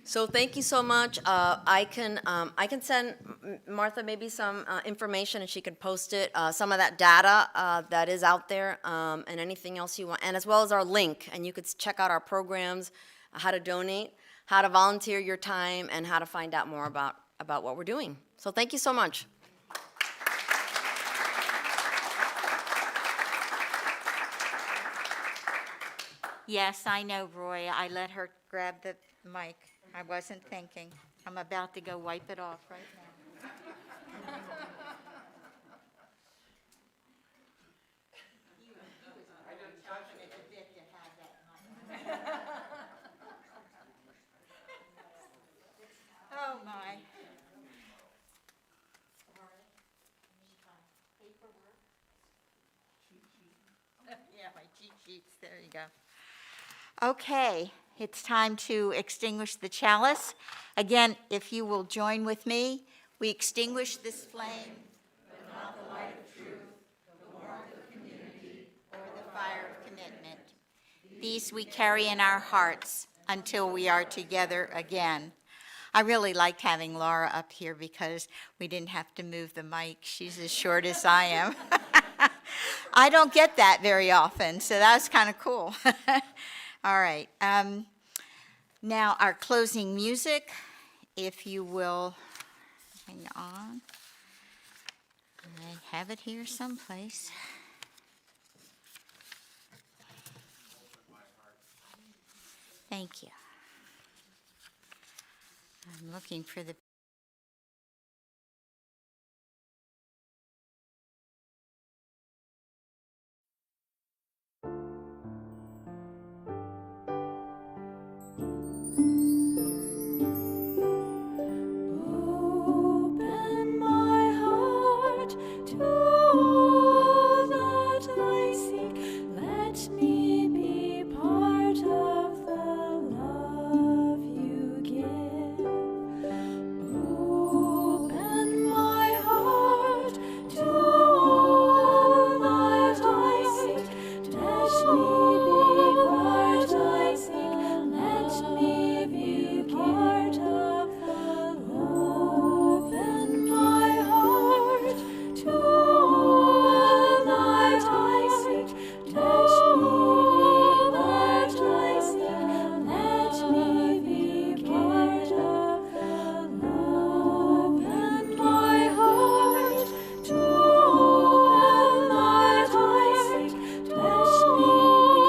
So thank you so much. I can send Martha maybe some information and she can post it, some of that data that is out there, and anything else you want, and as well as our link. And you could check out our programs, how to donate, how to volunteer your time, and how to find out more about what we're doing. So thank you so much. Yes, I know, Roy. I let her grab the mic. I wasn't thinking. I'm about to go wipe it off right now. Oh, my. Yeah, my cheat sheets, there you go. Okay, it's time to extinguish the chalice. Again, if you will join with me, we extinguish this flame, but not the light of truth, the warmth of community, or the fire of commitment. These we carry in our hearts until we are together again. I really liked having Laura up here because we didn't have to move the mic. She's as short as I am. I don't get that very often, so that was kind of cool. All right. Now, our closing music, if you will, hang on. I have it here someplace. Thank you. I'm looking for the Open my heart to all that I seek. Let me be part of the love you give. Open my heart to all that I seek. Let me be part I seek. Let me be part of the love. Open my heart to all that I seek. Let me be part I seek. Let me be part of the love. Open my heart to all that I seek. Let me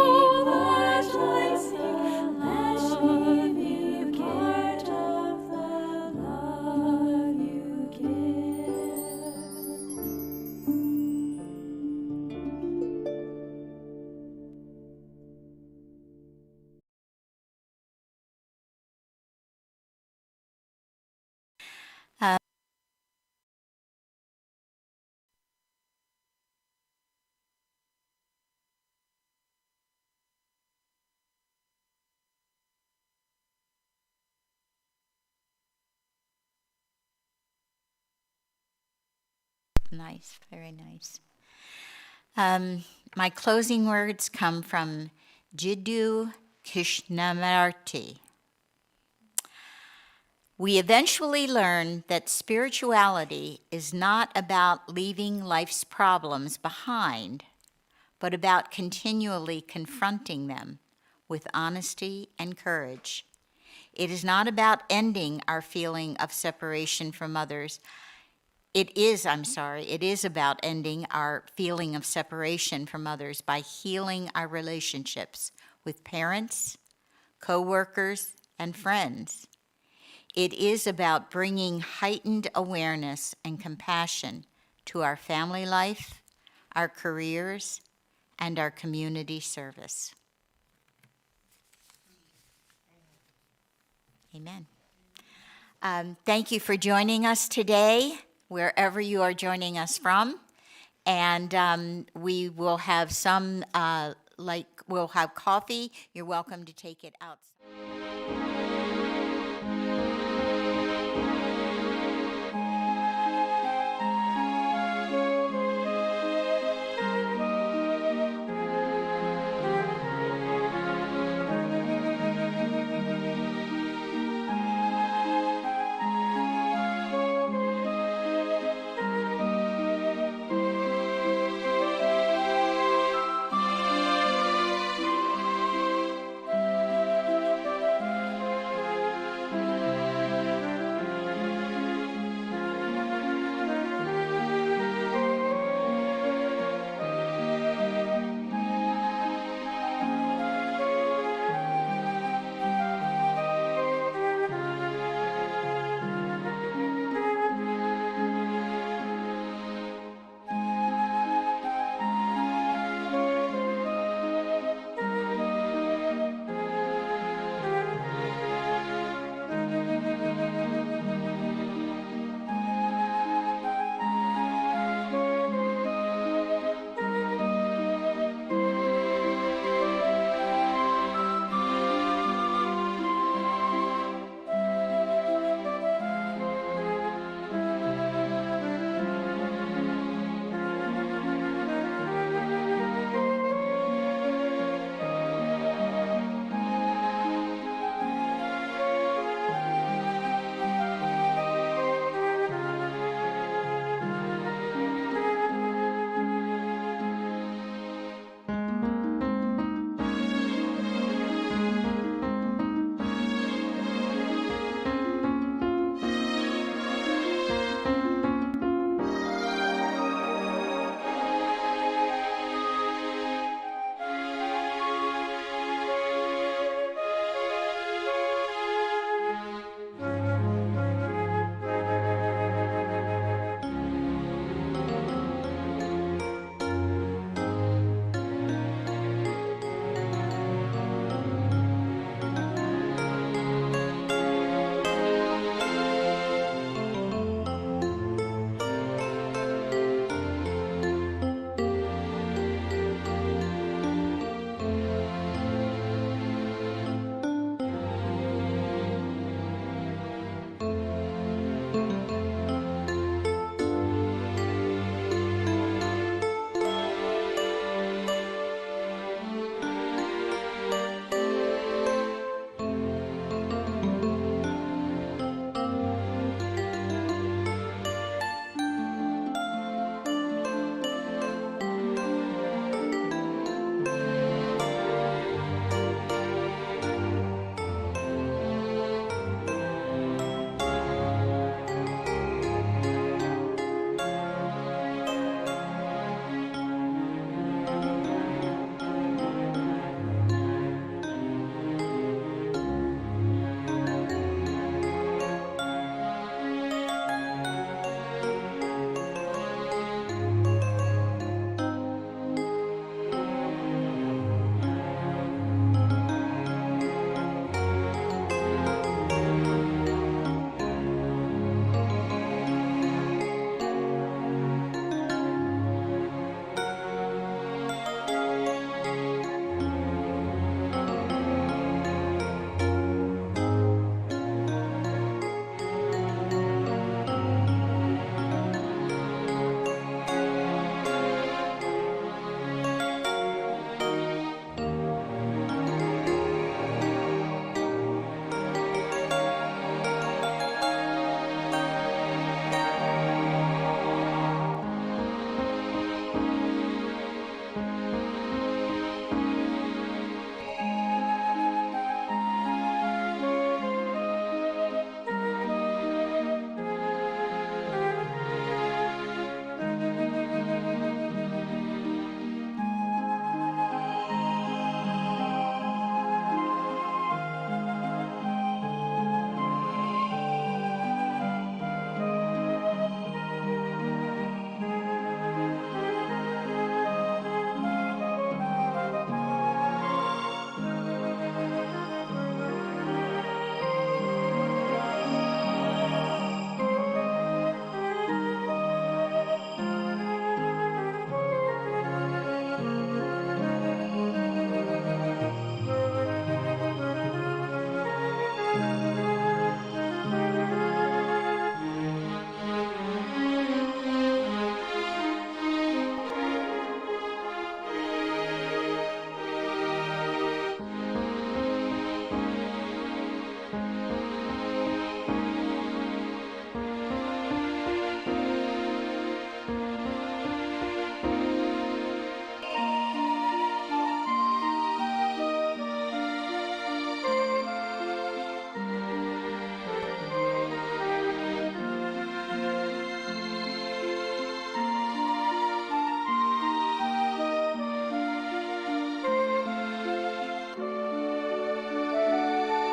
be part I seek. Let me be part of the love you give. Nice, very nice. My closing words come from Jiddu Krishnamurti. We eventually learn that spirituality is not about leaving life's problems behind, but about continually confronting them with honesty and courage. It is not about ending our feeling of separation from others. it is about ending our feeling of separation from others by healing our relationships with parents, coworkers, and friends. It is about bringing heightened awareness and compassion to our family life, our careers, and our community service. Amen. Thank you for joining us today, wherever you are joining us from. And we will have we'll have coffee. You're welcome to take it outside.